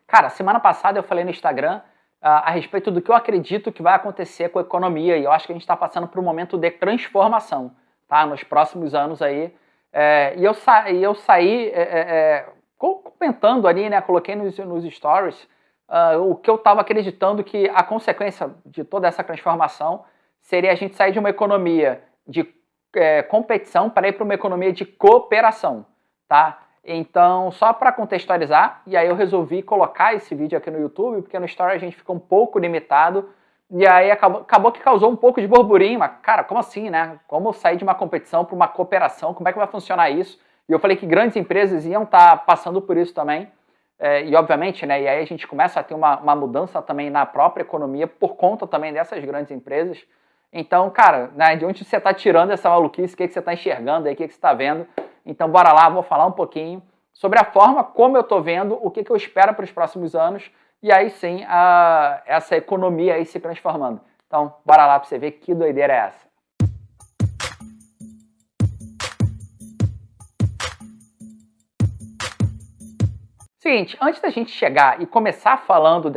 Cara, semana passada eu falei no Instagram a respeito do que eu acredito que vai acontecer com a economia e eu acho que a gente está passando por um momento de transformação, tá? Nos próximos anos aí. E eu saí comentando ali, né? Coloquei nos stories o que eu estava acreditando que a consequência de toda essa transformação seria a gente sair de uma economia de competição para ir para uma economia de cooperação, tá? Então, só para contextualizar, e aí eu resolvi colocar esse vídeo aqui no YouTube, porque no Story a gente fica um pouco limitado, e aí acabou que causou um pouco de burburinho, mas, cara, como assim, né? Como sair de uma competição para uma cooperação? Como é que vai funcionar isso? E eu falei que grandes empresas iam estar passando por isso também, e obviamente, né, e aí a gente começa a ter uma mudança também na própria economia por conta também dessas grandes empresas. Então, cara, né, de onde você está tirando essa maluquice, o que você está enxergando aí, o que você está vendo? Então, bora lá, vou falar um pouquinho sobre a forma como eu estou vendo, o que eu espero para os próximos anos, e aí sim, essa economia aí se transformando. Então, bora lá para você ver que doideira é essa. Seguinte, antes da gente chegar e começar falando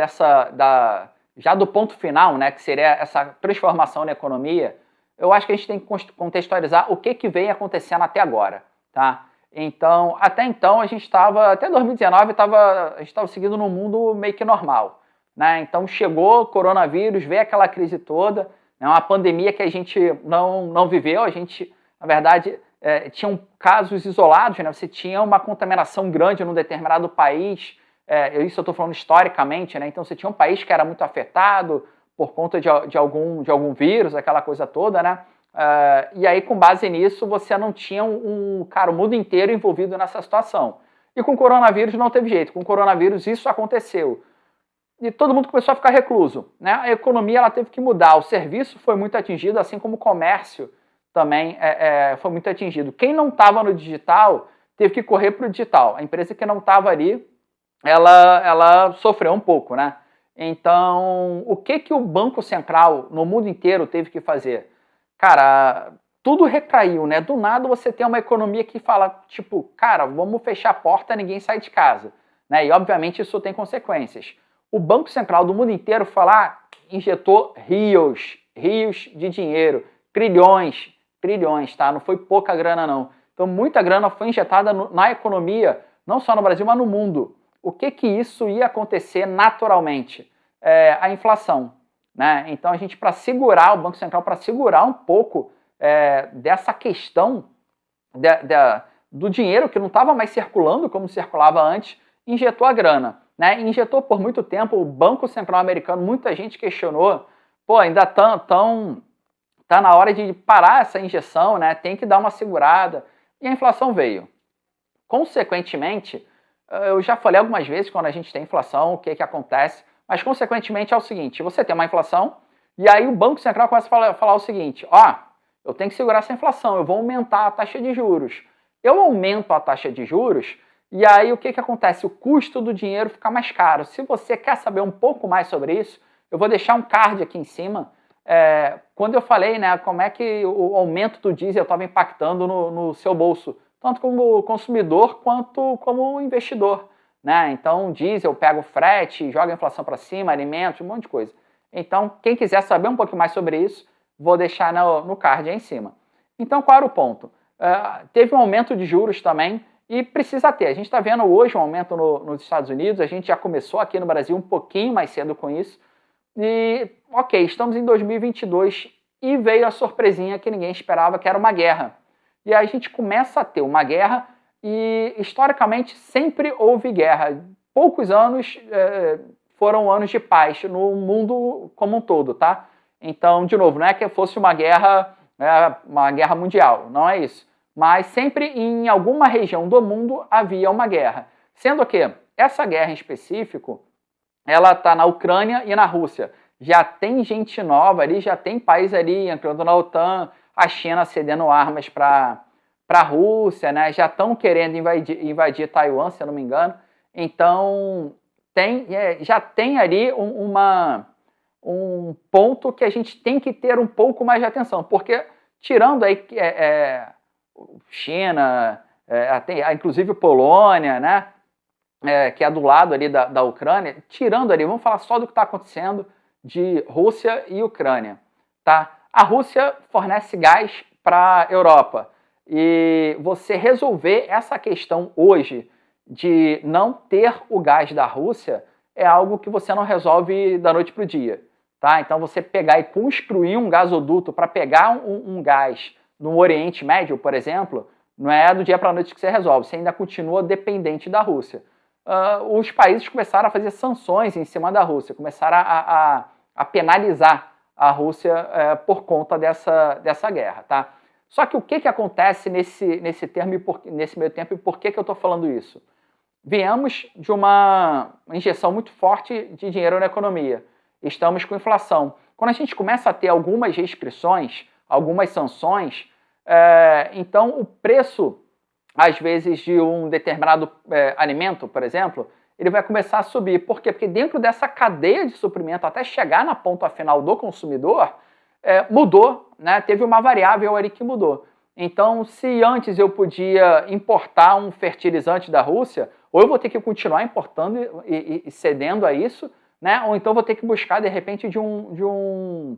já do ponto final, né, que seria essa transformação na economia, eu acho que a gente tem que contextualizar o que vem acontecendo até agora, tá? Então, até então, até 2019, a gente estava seguindo num mundo meio que normal, né? Então, chegou o coronavírus, veio aquela crise toda, né, uma pandemia que a gente não viveu, a gente, na verdade, tinham casos isolados, né? Você tinha uma contaminação grande num determinado país, isso eu estou falando historicamente, né? Então você tinha um país que era muito afetado por conta de algum vírus, aquela coisa toda, né? E aí, com base nisso, você não tinha o mundo inteiro envolvido nessa situação. E com o coronavírus não teve jeito, com o coronavírus isso aconteceu. E todo mundo começou a ficar recluso, né? A economia ela teve que mudar, o serviço foi muito atingido, assim como o comércio também foi muito atingido. Quem não estava no digital teve que correr para o digital. A empresa que não estava ali, ela sofreu um pouco, né? Então, o que o Banco Central no mundo inteiro teve que fazer? Cara, tudo recaiu, né? Do nada você tem uma economia que fala, tipo, cara, vamos fechar a porta, ninguém sai de casa, né? E obviamente isso tem consequências. O Banco Central do mundo inteiro injetou rios de dinheiro, trilhões, tá? Não foi pouca grana, não. Então, muita grana foi injetada na economia, não só no Brasil, mas no mundo. O que isso ia acontecer naturalmente? A inflação, né? Então, para segurar, o Banco Central, para segurar um pouco dessa questão do dinheiro que não estava mais circulando como circulava antes, injetou a grana, né? Injetou por muito tempo. O Banco Central americano, muita gente questionou, pô, ainda tá na hora de parar essa injeção, né? Tem que dar uma segurada. E a inflação veio. Consequentemente, eu já falei algumas vezes, quando a gente tem inflação, o que acontece, mas consequentemente é o seguinte, você tem uma inflação, e aí o Banco Central começa a falar o seguinte, eu tenho que segurar essa inflação, eu vou aumentar a taxa de juros. Eu aumento a taxa de juros, e aí o que acontece? O custo do dinheiro fica mais caro. Se você quer saber um pouco mais sobre isso, eu vou deixar um card aqui em cima, quando eu falei, né, como é que o aumento do diesel estava impactando no seu bolso, tanto como consumidor quanto como investidor, né? Então, o diesel pega o frete, joga a inflação para cima, alimentos, um monte de coisa. Então, quem quiser saber um pouco mais sobre isso, vou deixar no card aí em cima. Então, qual era o ponto? Teve um aumento de juros também e precisa ter. A gente está vendo hoje um aumento nos Estados Unidos, a gente já começou aqui no Brasil um pouquinho mais cedo com isso. E, ok, estamos em 2022 e veio a surpresinha que ninguém esperava, que era uma guerra. E aí a gente começa a ter uma guerra e, historicamente, sempre houve guerra. Poucos anos foram anos de paz no mundo como um todo, tá? Então, de novo, não é que fosse uma guerra mundial, não é isso. Mas sempre em alguma região do mundo havia uma guerra. Sendo que essa guerra em específico, ela está na Ucrânia e na Rússia. Já tem gente nova ali, já tem país ali entrando na OTAN, a China cedendo armas para a Rússia, né? Já estão querendo invadir Taiwan, se eu não me engano. Então, já tem ali um ponto que a gente tem que ter um pouco mais de atenção, porque tirando aí China, inclusive Polônia, né? que é do lado ali da Ucrânia, tirando ali, vamos falar só do que está acontecendo de Rússia e Ucrânia, tá? A Rússia fornece gás para a Europa e você resolver essa questão hoje de não ter o gás da Rússia é algo que você não resolve da noite para o dia, tá? Então você pegar e construir um gasoduto para pegar um gás no Oriente Médio, por exemplo, não é do dia para a noite que você resolve, você ainda continua dependente da Rússia. Os países começaram a fazer sanções em cima da Rússia, começaram a penalizar a Rússia por conta dessa guerra, tá? Só que o que acontece nesse meio tempo e por que eu estou falando isso? Viemos de uma injeção muito forte de dinheiro na economia. Estamos com inflação. Quando a gente começa a ter algumas restrições, algumas sanções, então o preço, às vezes, de um determinado alimento, por exemplo, ele vai começar a subir. Por quê? Porque dentro dessa cadeia de suprimento, até chegar na ponta final do consumidor, mudou, né? Teve uma variável ali que mudou. Então, se antes eu podia importar um fertilizante da Rússia, ou eu vou ter que continuar importando e cedendo a isso, né? Ou então vou ter que buscar, de repente, de um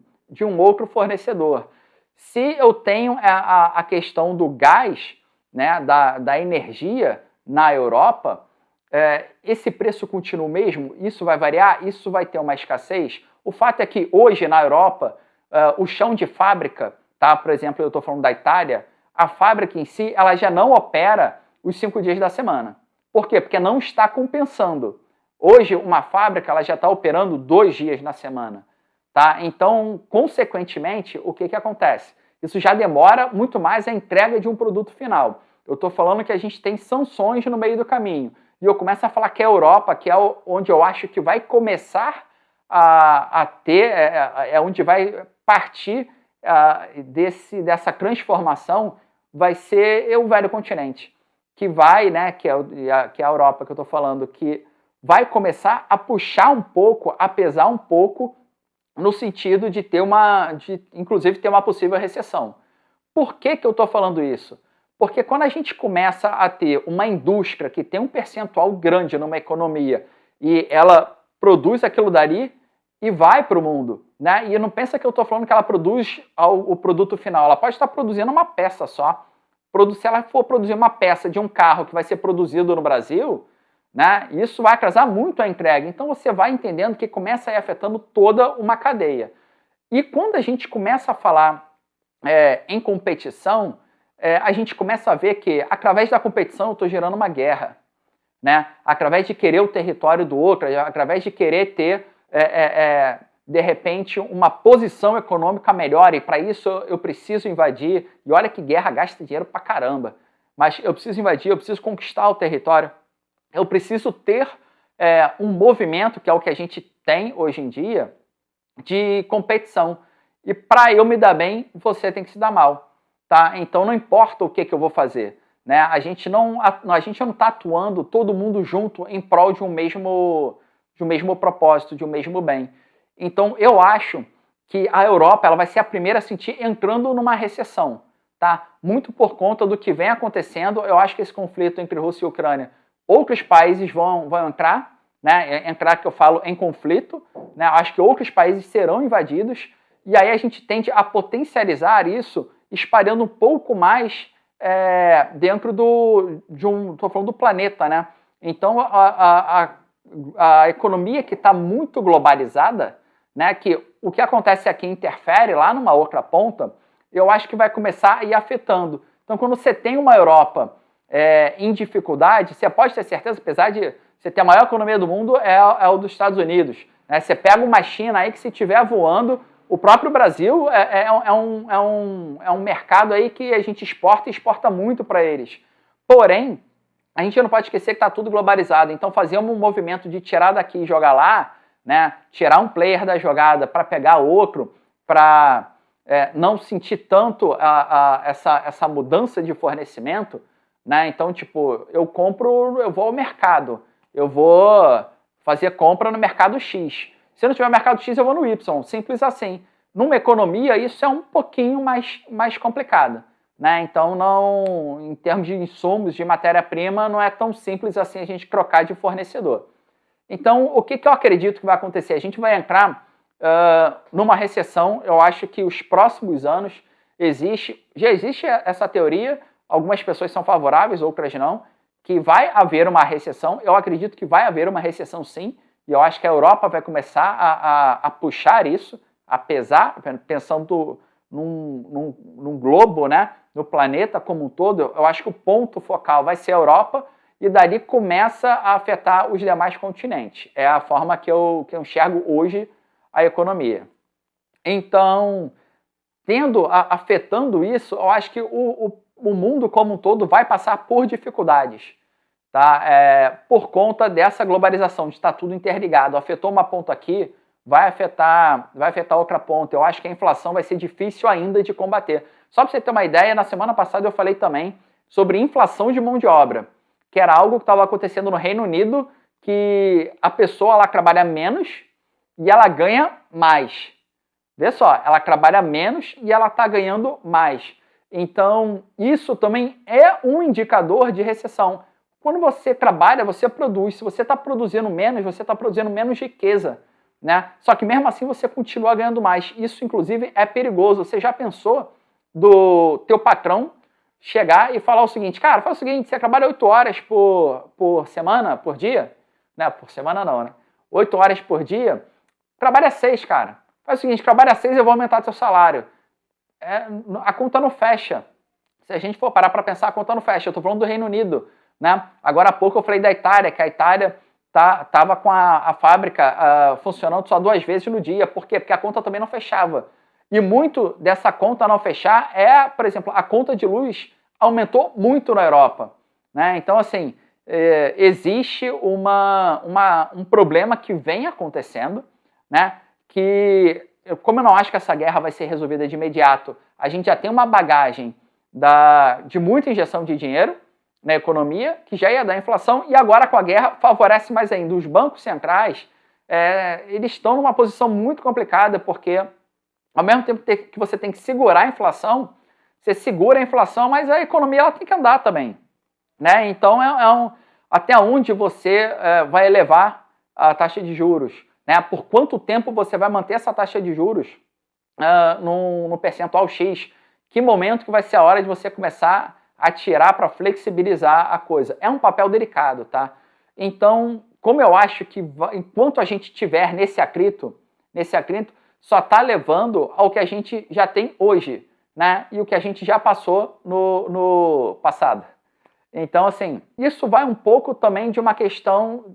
outro fornecedor. Se eu tenho a questão do gás, né, da energia na Europa, esse preço continua o mesmo? Isso vai variar? Isso vai ter uma escassez? O fato é que hoje na Europa, o chão de fábrica, tá? Por exemplo, eu estou falando da Itália, a fábrica em si ela já não opera os 5 dias da semana. Por quê? Porque não está compensando. Hoje, uma fábrica ela já está operando 2 dias na semana. Tá? Então, consequentemente, o que acontece? Isso já demora muito mais a entrega de um produto final. Eu estou falando que a gente tem sanções no meio do caminho. E eu começo a falar que a Europa, que é onde eu acho que vai começar a ter, onde vai partir dessa transformação, vai ser o velho continente, que vai, né, que é a Europa que eu estou falando, que vai começar a puxar um pouco, a pesar um pouco, no sentido de inclusive ter uma possível recessão. Por que eu estou falando isso? Porque quando a gente começa a ter uma indústria que tem um percentual grande numa economia e ela produz aquilo dali e vai para o mundo, né? E não pensa que eu estou falando que ela produz o produto final, ela pode estar produzindo uma peça só. Se ela for produzir uma peça de um carro que vai ser produzido no Brasil, né, isso vai atrasar muito a entrega. Então você vai entendendo que começa a ir afetando toda uma cadeia. E quando a gente começa a falar em competição, a gente começa a ver que, através da competição, eu estou gerando uma guerra. Né? Através de querer o território do outro, através de querer ter, de repente, uma posição econômica melhor, e para isso eu preciso invadir. E olha que guerra gasta dinheiro pra caramba. Mas eu preciso invadir, eu preciso conquistar o território. Eu preciso ter um movimento, que é o que a gente tem hoje em dia, de competição. E para eu me dar bem, você tem que se dar mal. Tá? Então não importa o que eu vou fazer. Né? A gente não está atuando todo mundo junto em prol de um mesmo propósito, de um mesmo bem. Então eu acho que a Europa ela vai ser a primeira a sentir entrando numa recessão. Tá? Muito por conta do que vem acontecendo. Eu acho que esse conflito entre Rússia e Ucrânia, outros países vão entrar, né? Entrar, que eu falo, em conflito. Né? Acho que outros países serão invadidos. E aí a gente tende a potencializar isso, espalhando um pouco mais dentro estou falando do planeta, né? Então a economia que está muito globalizada, né? Que o que acontece aqui interfere lá numa outra ponta, eu acho que vai começar a ir afetando. Então quando você tem uma Europa em dificuldade, você pode ter certeza, apesar de você ter a maior economia do mundo, é o dos Estados Unidos. Né? Você pega uma China aí que, se estiver voando, o próprio Brasil é um mercado aí que a gente exporta muito para eles. Porém, a gente não pode esquecer que está tudo globalizado. Então, fazer um movimento de tirar daqui e jogar lá, né, tirar um player da jogada para pegar outro, para não sentir tanto essa mudança de fornecimento, né? Então, tipo, eu vou ao mercado, eu vou fazer compra no mercado X. Se não tiver mercado X, eu vou no Y, simples assim. Numa economia, isso é um pouquinho mais complicado. né? Então, não, em termos de insumos, de matéria-prima, não é tão simples assim a gente trocar de fornecedor. Então, o que eu acredito que vai acontecer? A gente vai entrar numa recessão. Eu acho que os próximos anos já existe essa teoria, algumas pessoas são favoráveis, outras não, que vai haver uma recessão. Eu acredito que vai haver uma recessão sim, e eu acho que a Europa vai começar a puxar isso, pensando num globo, né, no planeta como um todo. Eu acho que o ponto focal vai ser a Europa, e dali começa a afetar os demais continentes. É a forma que eu enxergo hoje a economia. Então, afetando isso, eu acho que o mundo como um todo vai passar por dificuldades, tá? Por conta dessa globalização, de estar tudo interligado. Afetou uma ponta aqui, vai afetar outra ponta. Eu acho que a inflação vai ser difícil ainda de combater. Só para você ter uma ideia, na semana passada eu falei também sobre inflação de mão de obra, que era algo que estava acontecendo no Reino Unido, que a pessoa lá trabalha menos e ela ganha mais. Vê só, ela trabalha menos e ela está ganhando mais. Então, isso também é um indicador de recessão. Quando você trabalha, você produz. Se você está produzindo menos, você está produzindo menos riqueza, né? Só que mesmo assim você continua ganhando mais. Isso, inclusive, é perigoso. Você já pensou do teu patrão chegar e falar o seguinte: cara, faz o seguinte, você trabalha 8 horas por semana, por dia? Né? Por semana não, né? 8 horas por dia, trabalha 6, cara. Faz o seguinte, trabalha 6 e eu vou aumentar seu salário. A conta não fecha. Se a gente for parar para pensar, a conta não fecha. Eu estou falando do Reino Unido, né? Agora há pouco eu falei da Itália, que a Itália estava com a fábrica funcionando só 2 vezes no dia. Por quê? Porque a conta também não fechava. E muito dessa conta não fechar por exemplo, a conta de luz aumentou muito na Europa, né? Então, assim, existe um problema que vem acontecendo, né? Que, como eu não acho que essa guerra vai ser resolvida de imediato, a gente já tem uma bagagem de muita injeção de dinheiro na economia, que já ia dar inflação, e agora com a guerra favorece mais ainda. Os bancos centrais, eles estão numa posição muito complicada, porque ao mesmo tempo que você tem que segurar a inflação, você segura a inflação, mas a economia ela tem que andar também, né? Então, até onde você vai elevar a taxa de juros, né? Por quanto tempo você vai manter essa taxa de juros no percentual X? Que momento que vai ser a hora de você começar a tirar para flexibilizar a coisa? É um papel delicado, tá? Então, como eu acho que enquanto a gente estiver nesse atrito, só está levando ao que a gente já tem hoje, né? E o que a gente já passou no passado. Então, assim, isso vai um pouco também de uma questão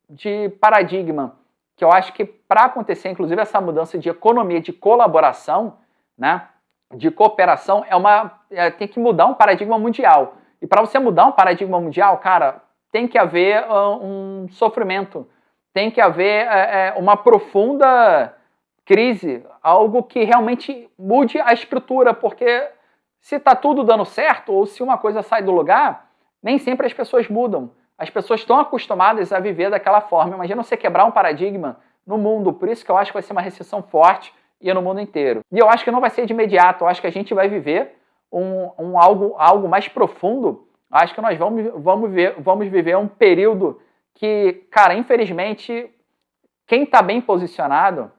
de paradigma, que eu acho que para acontecer, inclusive, essa mudança de economia, de colaboração, né, de cooperação, tem que mudar um paradigma mundial. E para você mudar um paradigma mundial, cara, tem que haver um sofrimento, tem que haver uma profunda crise, algo que realmente mude a estrutura, porque se está tudo dando certo, ou se uma coisa sai do lugar, nem sempre as pessoas mudam. As pessoas estão acostumadas a viver daquela forma. Imagina você quebrar um paradigma no mundo. Por isso que eu acho que vai ser uma recessão forte e no mundo inteiro. E eu acho que não vai ser de imediato. Eu acho que a gente vai viver algo mais profundo. Eu acho que nós vamos viver um período que, cara, infelizmente, quem está bem posicionado,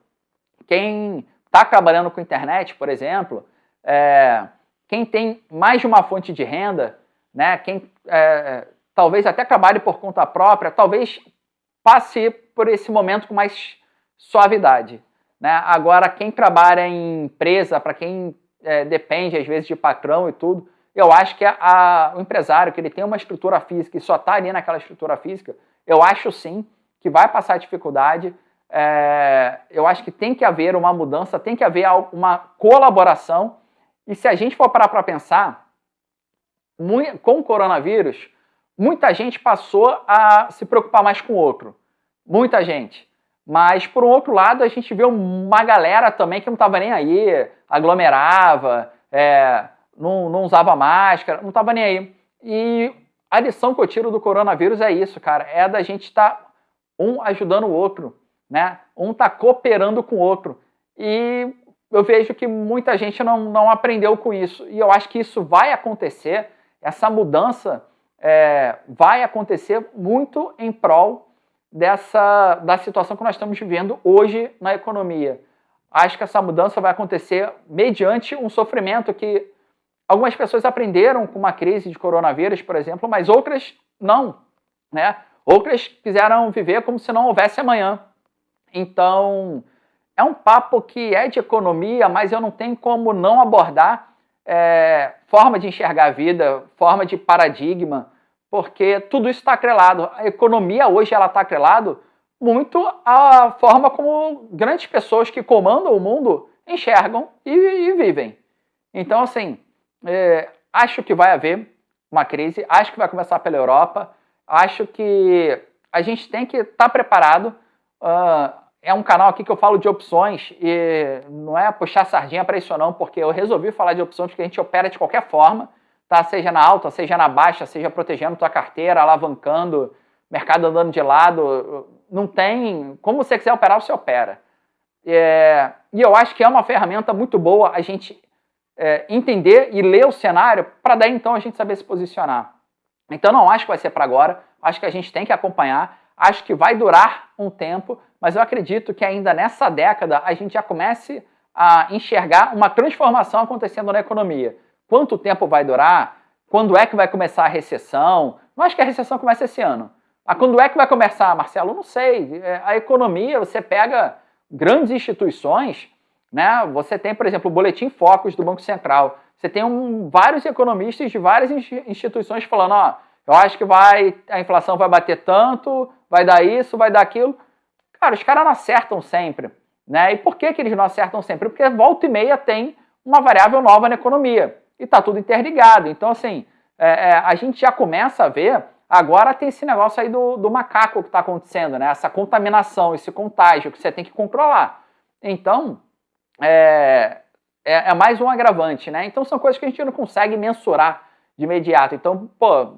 quem está trabalhando com internet, por exemplo, quem tem mais de uma fonte de renda, né, quem talvez até trabalhe por conta própria, talvez passe por esse momento com mais suavidade, né? Agora, quem trabalha em empresa, para quem depende às vezes de patrão e tudo, eu acho que o empresário, que ele tem uma estrutura física e só está ali naquela estrutura física, eu acho sim que vai passar dificuldade. Eu acho que tem que haver uma mudança, tem que haver uma colaboração. E se a gente for parar para pensar, com o coronavírus, muita gente passou a se preocupar mais com o outro. Muita gente. Mas, por um outro lado, a gente vê uma galera também que não estava nem aí, aglomerava, não usava máscara, não estava nem aí. E a lição que eu tiro do coronavírus é isso, cara. É da gente estar um ajudando o outro, né? Um tá cooperando com o outro. E eu vejo que muita gente não aprendeu com isso. E eu acho que isso vai acontecer, essa mudança vai acontecer muito em prol da situação que nós estamos vivendo hoje na economia. Acho que essa mudança vai acontecer mediante um sofrimento que algumas pessoas aprenderam com uma crise de coronavírus, por exemplo, mas outras não, né? Outras quiseram viver como se não houvesse amanhã. Então, é um papo que é de economia, mas eu não tenho como não abordar forma de enxergar a vida, forma de paradigma, porque tudo isso está atrelado. A economia hoje ela está atrelado muito à forma como grandes pessoas que comandam o mundo enxergam e vivem. Então, assim, acho que vai haver uma crise, acho que vai começar pela Europa, acho que a gente tem que estar preparado. É um canal aqui que eu falo de opções e não é puxar sardinha para isso não, porque eu resolvi falar de opções porque a gente opera de qualquer forma, tá? Seja na alta, seja na baixa, seja protegendo tua carteira, alavancando, mercado andando de lado, não tem... Como você quiser operar, você opera. E eu acho que é uma ferramenta muito boa a gente entender e ler o cenário para daí então a gente saber se posicionar. Então não acho que vai ser para agora, acho que a gente tem que acompanhar, acho que vai durar um tempo, mas eu acredito que ainda nessa década a gente já comece a enxergar uma transformação acontecendo na economia. Quanto tempo vai durar? Quando é que vai começar a recessão? Não acho que a recessão comece esse ano. Quando é que vai começar, Marcelo? Não sei. A economia, você pega grandes instituições, né? Você tem, por exemplo, o Boletim Focus do Banco Central. Você tem vários economistas de várias instituições falando, eu acho que a inflação vai bater tanto, vai dar isso, vai dar aquilo. Cara, os caras não acertam sempre, né? E por que eles não acertam sempre? Porque volta e meia tem uma variável nova na economia e está tudo interligado. Então, assim, a gente já começa a ver, agora tem esse negócio aí do macaco que está acontecendo, né? Essa contaminação, esse contágio que você tem que controlar. Então, é mais um agravante, né? Então, são coisas que a gente não consegue mensurar de imediato. Então, pô,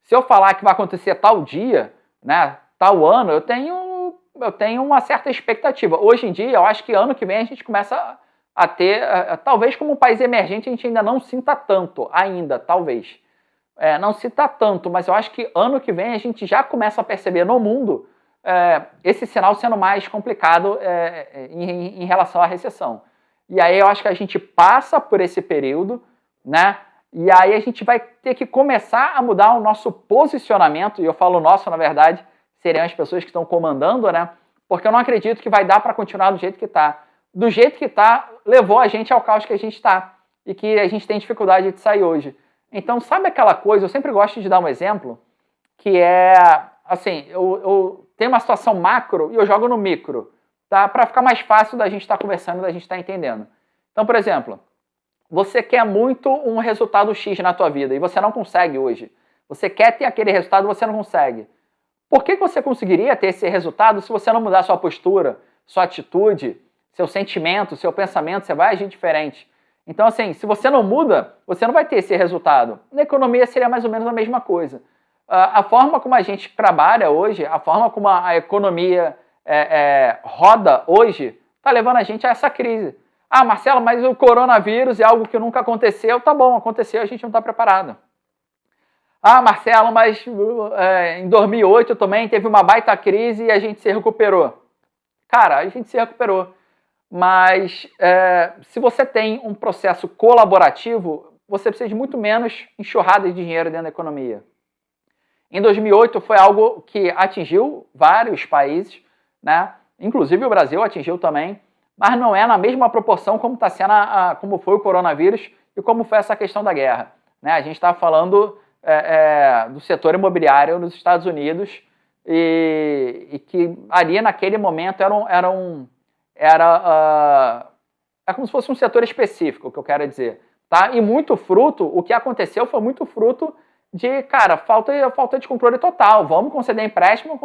se eu falar que vai acontecer tal dia, né, tal ano, eu tenho uma certa expectativa. Hoje em dia, eu acho que ano que vem a gente começa a ter, talvez como um país emergente a gente ainda não sinta tanto, talvez. Não sinta tanto, mas eu acho que ano que vem a gente já começa a perceber no mundo esse sinal sendo mais complicado em relação à recessão. E aí eu acho que a gente passa por esse período, né? E aí a gente vai ter que começar a mudar o nosso posicionamento, e eu falo nosso, na verdade, seriam as pessoas que estão comandando, né? Porque eu não acredito que vai dar para continuar do jeito que está. Do jeito que está, levou a gente ao caos que a gente está, e que a gente tem dificuldade de sair hoje. Então, sabe aquela coisa, eu sempre gosto de dar um exemplo, que é, assim, eu tenho uma situação macro e eu jogo no micro, tá? Para ficar mais fácil da gente estar conversando, da gente estar entendendo. Então, por exemplo, você quer muito um resultado X na tua vida e você não consegue hoje. Você quer ter aquele resultado e você não consegue. Por que você conseguiria ter esse resultado se você não mudar sua postura, sua atitude, seu sentimento, seu pensamento? Você vai agir diferente. Então, assim, se você não muda, você não vai ter esse resultado. Na economia seria mais ou menos a mesma coisa. A forma como a gente trabalha hoje, a forma como a economia roda hoje, está levando a gente a essa crise. Marcelo, mas o coronavírus é algo que nunca aconteceu. Tá bom, aconteceu, a gente não está preparado. Marcelo, mas em 2008 também teve uma baita crise e a gente se recuperou. Cara, a gente se recuperou. Mas se você tem um processo colaborativo, você precisa de muito menos enxurrada de dinheiro dentro da economia. Em 2008 foi algo que atingiu vários países, né? Inclusive o Brasil atingiu também, mas não é na mesma proporção como está sendo como foi o coronavírus e como foi essa questão da guerra, né? A gente está falando do setor imobiliário nos Estados Unidos e que ali naquele momento é como se fosse um setor específico, que eu quero dizer, tá? E muito fruto, o que aconteceu foi muito fruto de, cara, falta de controle total. Vamos conceder empréstimo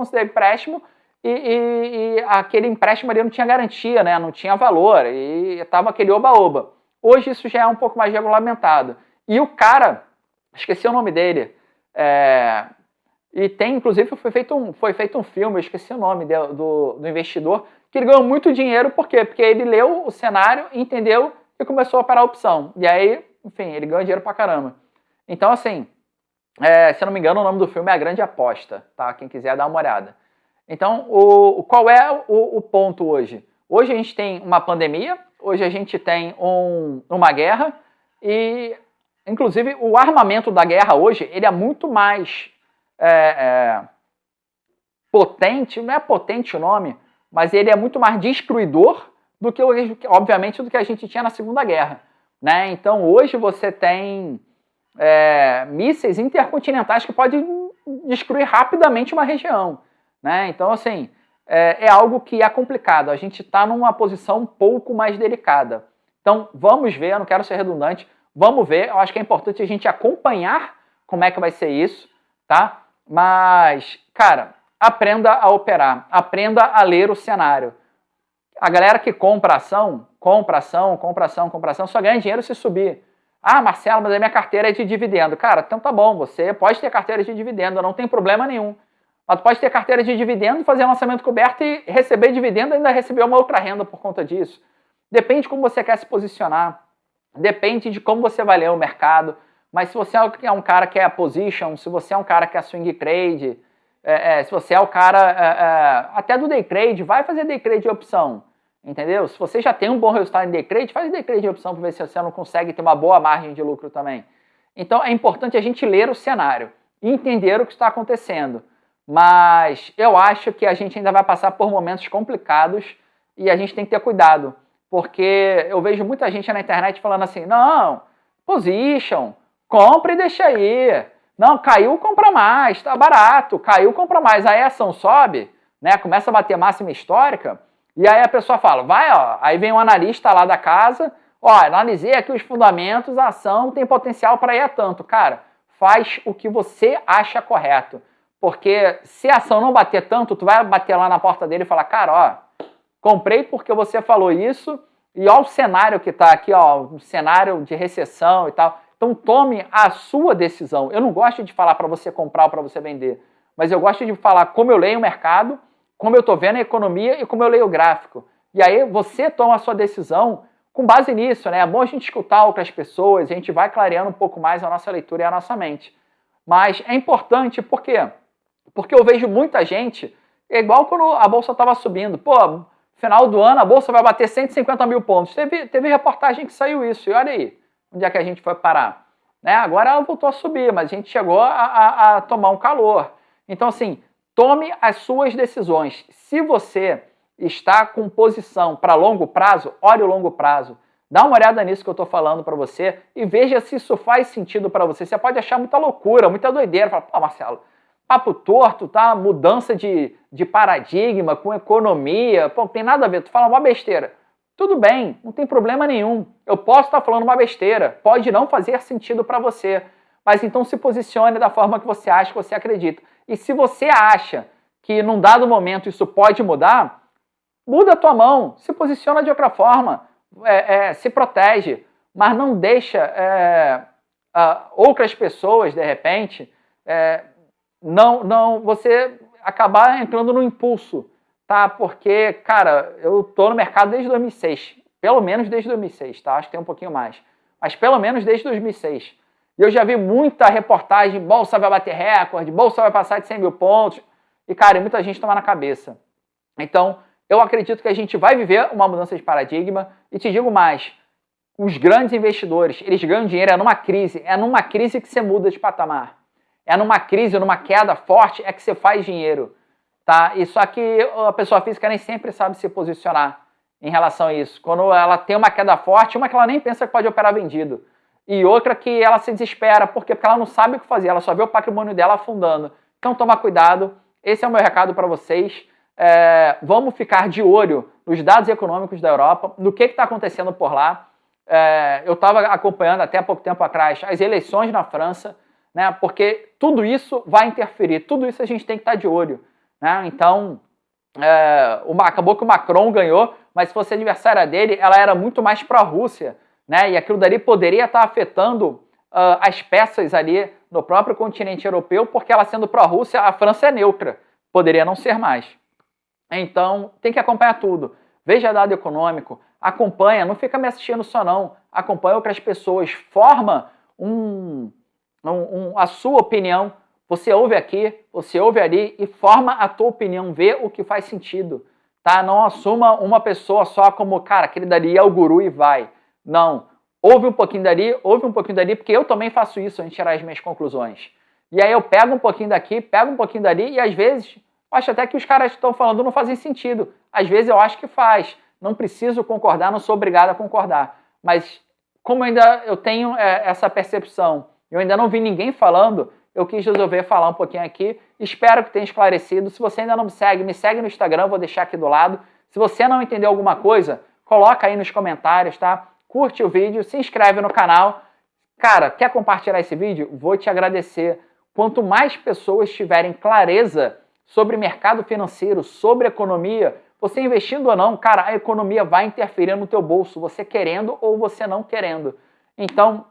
e aquele empréstimo ali não tinha garantia, né? Não tinha valor e estava aquele oba-oba. Hoje isso já é um pouco mais regulamentado. E o cara, esqueci o nome dele, E tem, inclusive, foi feito um filme, eu esqueci o nome do investidor, que ele ganhou muito dinheiro, por quê? Porque ele leu o cenário, entendeu e começou a operar a opção. E aí, enfim, ele ganhou dinheiro pra caramba. Então, assim, se eu não me engano, o nome do filme é A Grande Aposta, tá? Quem quiser dar uma olhada. Então, qual é o ponto hoje? Hoje a gente tem uma pandemia, hoje a gente tem uma guerra e, inclusive, o armamento da guerra hoje, ele é muito mais potente, não é potente o nome, mas ele é muito mais destruidor do que, obviamente, do que a gente tinha na Segunda Guerra, né? Então, hoje você tem mísseis intercontinentais que podem destruir rapidamente uma região, né? Então, assim, é algo que é complicado. A gente está numa posição um pouco mais delicada. Então, vamos ver, eu não quero ser redundante, vamos ver, eu acho que é importante a gente acompanhar como é que vai ser isso, tá? Mas, cara, aprenda a operar, aprenda a ler o cenário. A galera que compra ação, só ganha dinheiro se subir. Ah, Marcelo, mas a minha carteira é de dividendo. Cara, então tá bom, você pode ter carteira de dividendo, não tem problema nenhum. Mas tu pode ter carteira de dividendo, fazer lançamento coberto e receber dividendo e ainda receber uma outra renda por conta disso. Depende de como você quer se posicionar, depende de como você vai ler o mercado. Mas se você é um cara que é position, se você é um cara que é swing trade, se você é o cara até do day trade, vai fazer day trade de opção. Entendeu? Se você já tem um bom resultado em day trade, faz day trade de opção para ver se você não consegue ter uma boa margem de lucro também. Então é importante a gente ler o cenário e entender o que está acontecendo. Mas eu acho que a gente ainda vai passar por momentos complicados e a gente tem que ter cuidado. Porque eu vejo muita gente na internet falando assim, não, position, compra e deixa aí. Não, caiu, compra mais, tá barato, caiu, compra mais. Aí a ação sobe, né, começa a bater máxima histórica. E aí a pessoa fala, vai, ó, aí vem um analista lá da casa, ó, analisei aqui os fundamentos, a ação tem potencial para ir a tanto. Cara, faz o que você acha correto. Porque se a ação não bater tanto, tu vai bater lá na porta dele e falar, cara, ó, comprei porque você falou isso, e ó o cenário que tá aqui, ó, um cenário de recessão e tal. Então tome a sua decisão. Eu não gosto de falar para você comprar ou para você vender, mas eu gosto de falar como eu leio o mercado, como eu estou vendo a economia e como eu leio o gráfico. E aí você toma a sua decisão com base nisso, né? É bom a gente escutar outras pessoas, a gente vai clareando um pouco mais a nossa leitura e a nossa mente. Mas é importante, por quê? Porque eu vejo muita gente, é igual quando a Bolsa estava subindo. Pô, final do ano a Bolsa vai bater 150 mil pontos. Teve reportagem que saiu isso, e olha aí, onde é que a gente foi parar. Né? Agora ela voltou a subir, mas a gente chegou a tomar um calor. Então, assim, tome as suas decisões. Se você está com posição para longo prazo, olhe o longo prazo. Dá uma olhada nisso que eu estou falando para você e veja se isso faz sentido para você. Você pode achar muita loucura, muita doideira. Fala, pô, Marcelo, papo torto, tá? Mudança de paradigma com economia. Pô, não tem nada a ver. Tu fala uma besteira. Tudo bem, não tem problema nenhum. Eu posso estar falando uma besteira. Pode não fazer sentido para você. Mas então se posicione da forma que você acha, que você acredita. E se você acha que num dado momento isso pode mudar, muda a tua mão, se posiciona de outra forma, se protege, mas não deixa outras pessoas, de repente, você acabar entrando no impulso, tá? Porque, cara, eu tô no mercado desde 2006, pelo menos desde 2006, tá? Acho que tem um pouquinho mais, mas pelo menos desde 2006. E eu já vi muita reportagem, bolsa vai bater recorde, bolsa vai passar de 100 mil pontos. E, cara, muita gente toma na cabeça. Então, eu acredito que a gente vai viver uma mudança de paradigma. E te digo mais, os grandes investidores, eles ganham dinheiro numa crise que você muda de patamar. É numa crise, numa queda forte, é que você faz dinheiro. Tá? E só que a pessoa física nem sempre sabe se posicionar em relação a isso. Quando ela tem uma queda forte, uma que ela nem pensa que pode operar vendido. E outra que ela se desespera. Por quê? Porque ela não sabe o que fazer, ela só vê o patrimônio dela afundando. Então toma cuidado, esse é o meu recado para vocês. Vamos ficar de olho nos dados econômicos da Europa, no que está acontecendo por lá. Eu estava acompanhando até há pouco tempo atrás as eleições na França, né, porque tudo isso vai interferir, tudo isso a gente tem que estar de olho. Né? Então, acabou que o Macron ganhou, mas se fosse adversária dele, ela era muito mais pró-Rússia. Né? E aquilo dali poderia estar afetando as peças ali no próprio continente europeu, porque ela sendo pró-Rússia, a França é neutra. Poderia não ser mais. Então, tem que acompanhar tudo. Veja dado econômico, acompanha, não fica me assistindo só não. Acompanha outras pessoas, forma a sua opinião. Você ouve aqui, você ouve ali e forma a tua opinião, vê o que faz sentido. Tá? Não assuma uma pessoa só como, cara, aquele dali é o guru e vai. Não. Ouve um pouquinho dali, porque eu também faço isso antes de tirar as minhas conclusões. E aí eu pego um pouquinho daqui, pego um pouquinho dali e às vezes eu acho até que os caras que estão falando não fazem sentido. Às vezes eu acho que faz. Não preciso concordar, não sou obrigado a concordar. Mas como eu tenho essa percepção, eu ainda não vi ninguém falando, eu quis resolver falar um pouquinho aqui. Espero que tenha esclarecido. Se você ainda não me segue no Instagram, vou deixar aqui do lado. Se você não entendeu alguma coisa, coloca aí nos comentários, tá? Curte o vídeo, se inscreve no canal. Cara, quer compartilhar esse vídeo? Vou te agradecer. Quanto mais pessoas tiverem clareza sobre mercado financeiro, sobre economia, você investindo ou não, cara, a economia vai interferir no teu bolso, você querendo ou você não querendo. Então,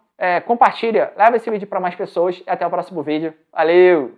compartilha, leva esse vídeo para mais pessoas e até o próximo vídeo. Valeu!